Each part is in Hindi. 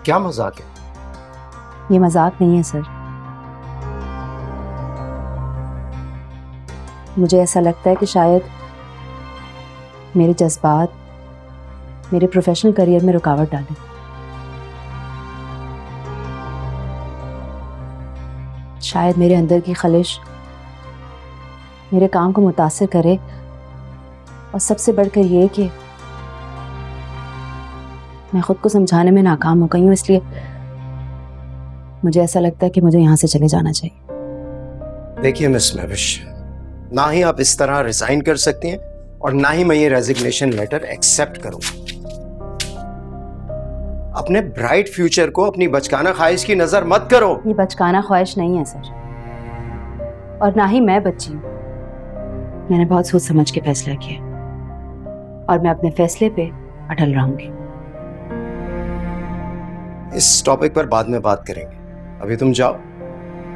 क्या मजाक है? ये मजाक नहीं है सर। मुझे ऐसा लगता है कि शायद मेरे जज्बात मेरे प्रोफेशनल करियर में रुकावट डालें। शायद मेरे अंदर की खलिश मेरे काम को मुतासिर करे, और सबसे बढ़कर ये कि मैं खुद को समझाने में नाकाम हो गई हूँ, इसलिए मुझे ऐसा लगता है कि मुझे यहाँ से चले जाना चाहिए। देखिए मिस महविश, ना ही आप इस तरह रिजाइन कर सकती हैं और ना ही मैं ये रेजिग्नेशन लेटर एक्सेप्ट करूंगा। अपने ब्राइट फ्यूचर को अपनी बचकाना ख्वाहिश की नजर मत करो। ये बचकाना ख्वाहिश नहीं है सर, और ना ही मैं बच्ची हूँ। मैंने बहुत सोच समझ के फैसला किया और मैं अपने फैसले पे अटल रहूंगी। इस टॉपिक पर बाद में बात करेंगे। अभी तुम जाओ,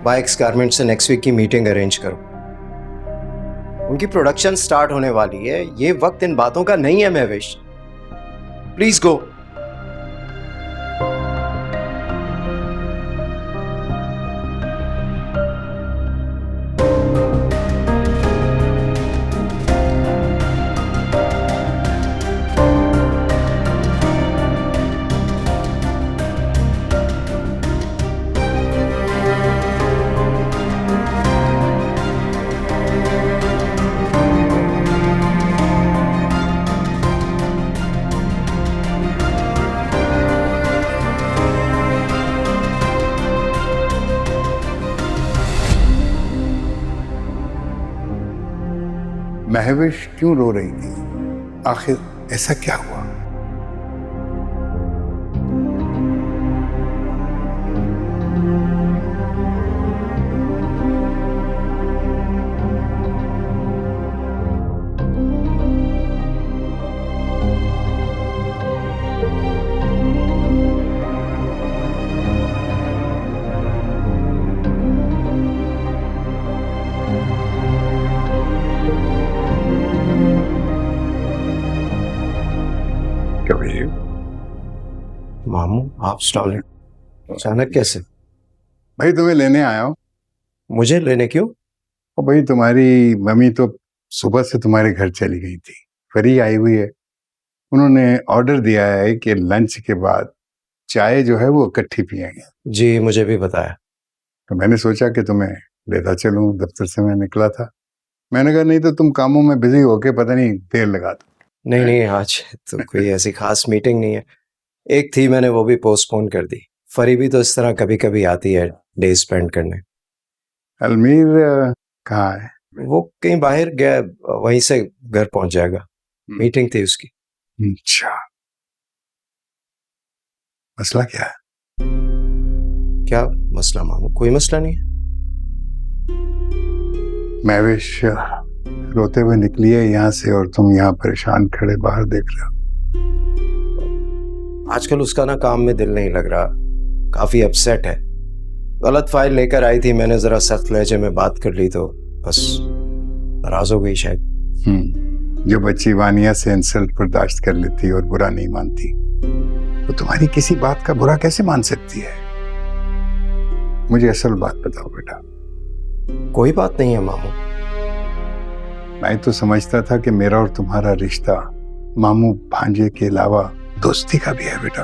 बाइक्स गारमेंट से नेक्स्ट वीक की मीटिंग अरेंज करो। उनकी प्रोडक्शन स्टार्ट होने वाली है, ये वक्त इन बातों का नहीं है महविश। Please go. महविश क्यों रो रही थी? आखिर ऐसा क्या हुआ? कभी मामू, आप स्टॉल अचानक कैसे? भाई तुम्हें लेने आया हूँ। मुझे लेने क्यों? और भाई तुम्हारी मम्मी तो सुबह से तुम्हारे घर चली गई थी, फ्री आई हुई है। उन्होंने ऑर्डर दिया है कि लंच के बाद चाय जो है वो इकट्ठी पिएंगे। जी मुझे भी बताया। तो मैंने सोचा कि तुम्हें लेता चलूं, दफ्तर से मैं निकला था। मैंने कहा नहीं तो तुम कामों में बिजी होके पता नहीं देर लगा दो। नहीं नहीं, आज तो कोई ऐसी खास मीटिंग नहीं है। एक थी, मैंने वो भी पोस्टपोन कर दी। फरी भी तो इस तरह कभी कभी आती है डे स्पेंड करने। अलमीर कहाँ है? वो कहीं बाहर गया, वहीं से घर पहुंच जाएगा। मीटिंग थी उसकी। अच्छा, मसला क्या है? क्या मसला मामू? कोई मसला नहीं है। महविश रोते हुए निकली है यहाँ से और तुम यहाँ परेशान खड़े बाहर देख रहे हो। आजकल उसका ना काम में दिल नहीं लग रहा, काफी अपसेट है। गलत फाइल लेकर आई थी, मैंने जरा सख्त लहजे में बात कर ली तो बस नाराज हो गई शायद। जो बच्ची वानिया से इंसल्ट बर्दाश्त कर लेती और बुरा नहीं मानती, तो तुम्हारी किसी बात का बुरा कैसे मान सकती है? मुझे असल बात बताओ बेटा। कोई बात नहीं है मामू। मैं तो समझता था कि मेरा और तुम्हारा रिश्ता मामू भांजे के अलावा दोस्ती का भी है बेटा।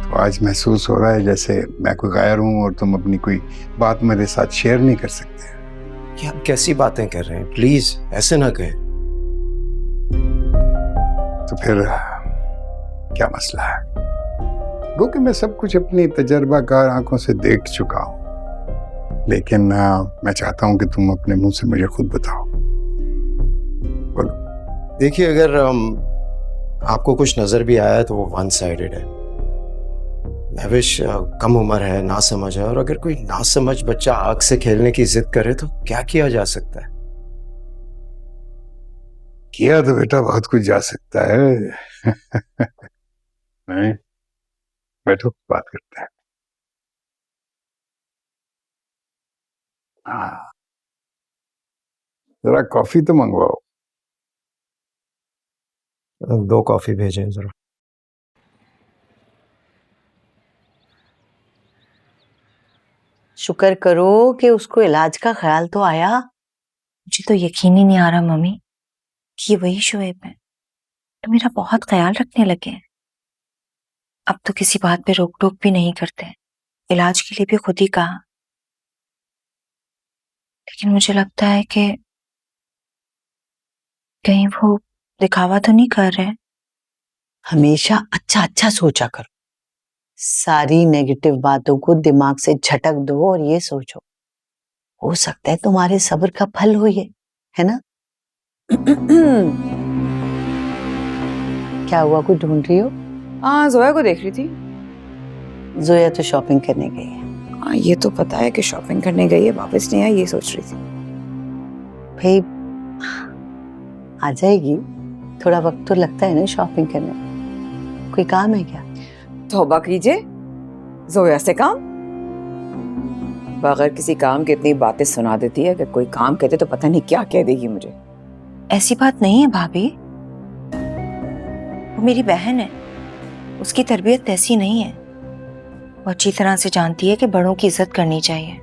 तो आज महसूस हो रहा है जैसे मैं कोई गायर हूं और तुम अपनी कोई बात मेरे साथ शेयर नहीं कर सकते। ये आप कैसी बातें कर रहे हैं? प्लीज ऐसे ना कहें। तो फिर क्या मसला है? वो कि मैं सब कुछ अपनी तजर्बाकार आंखों से देख चुका हूं, लेकिन मैं चाहता हूं कि तुम अपने मुंह से मुझे खुद बताओ। बोलो। देखिए, अगर आपको कुछ नजर भी आया तो वो वन साइडेड है। महविश कम उम्र है, ना समझ है, और अगर कोई ना समझ बच्चा आग से खेलने की जिद करे तो क्या किया जा सकता है? किया तो बेटा बहुत कुछ जा सकता है। नहीं, बैठो बात करते हैं। हाँ, जरा कॉफी तो मंगवाओ। 2 कॉफी भेजें जरा। शुक्र करो कि उसको इलाज का ख्याल तो आया। मुझे तो यकीन ही नहीं आ रहा मम्मी कि ये वही शोएब है तो मेरा बहुत ख्याल रखने लगे हैं। अब तो किसी बात पे रोक टोक भी नहीं करते, इलाज के लिए भी खुद ही कहा। लेकिन मुझे लगता है कि कहीं वो दिखावा तो नहीं कर रहे। हमेशा अच्छा अच्छा सोचा करो, सारी नेगेटिव बातों को दिमाग से झटक दो और ये सोचो हो सकता है तुम्हारे सब्र का फल हो ये, है ना? क्या हुआ, कुछ ढूंढ रही हो? हाँ, जोया को देख रही थी। जोया तो शॉपिंग करने गई है। हाँ, ये तो पता है कि शॉपिंग करने गई है, वापस नहीं आई, ये सोच रही थी। भाई आ जाएगी, थोड़ा वक्त तो लगता है ना शॉपिंग करने में। कोई काम है क्या? तौबा कीजिए, जोया से काम? बगैर किसी काम के इतनी बातें सुना देती है कि कोई काम कहते तो पता नहीं क्या कह देगी मुझे। ऐसी बात नहीं है भाभी, वो मेरी बहन है, उसकी तरबियत ऐसी नहीं है। वो अच्छी तरह से जानती है कि बड़ों की इज्जत करनी चाहिए।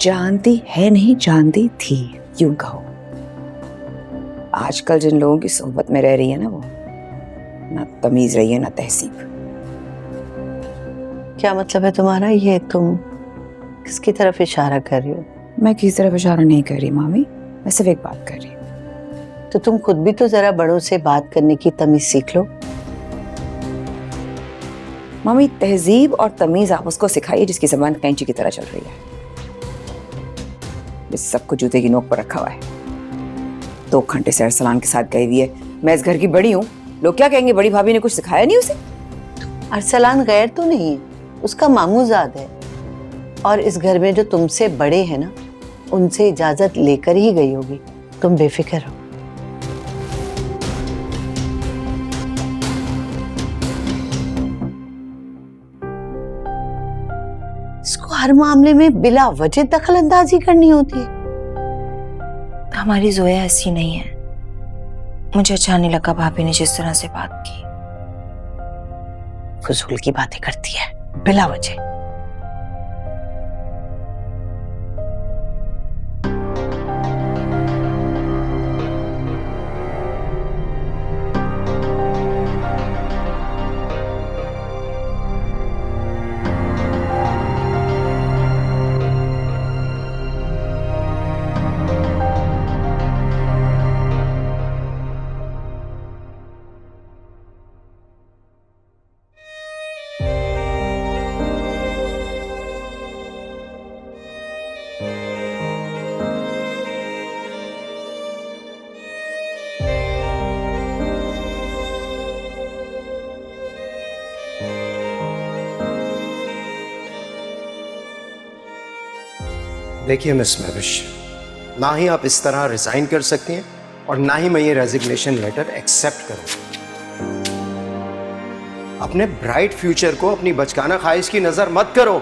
जानती है नहीं, जानती थी, यूं कहो। आजकल जिन लोगों की सोहबत में रह रही है ना, वो ना तमीज रही है ना तहसीब। क्या मतलब है तुम्हारा? ये तुम किसकी तरफ इशारा कर रही हो? मैं किसी तरफ इशारा नहीं कर रही मामी, मैं सिर्फ एक बात कर रही हूँ। तो तुम खुद भी तो जरा बड़ों से बात करने की तमीज सीख लो। मामी, तहजीब और तमीज आप उसको सिखाइए जिसकी जबान कैंची की तरह चल रही है। इस सबको जूते की नोक पर रखा हुआ है। 2 घंटे से अरसलान के साथ गई हुई है। मैं इस घर की बड़ी हूँ, लोग क्या कहेंगे बड़ी भाभी ने कुछ सिखाया नहीं उसे। अरसलान गैर तो नहीं है, उसका मामूजाद है। और इस घर में जो तुमसे बड़े हैं ना, उनसे इजाजत लेकर ही गई होगी। तुम बेफिक्र हो। इसको हर मामले में बिला वजह दखल अंदाजी करनी होती है। हमारी जोया ऐसी नहीं है। मुझे अच्छा नहीं लगा भाभी ने जिस तरह से बात की। फजूल की बातें करती है बिला वजह। देखिए मिस महविश, ना ही आप इस तरह रिजाइन कर सकती हैं और ना ही मैं ये रेजिग्नेशन लेटर एक्सेप्ट करूं। अपने ब्राइट फ्यूचर को अपनी बचकाना ख्वाहिश की नजर मत करो।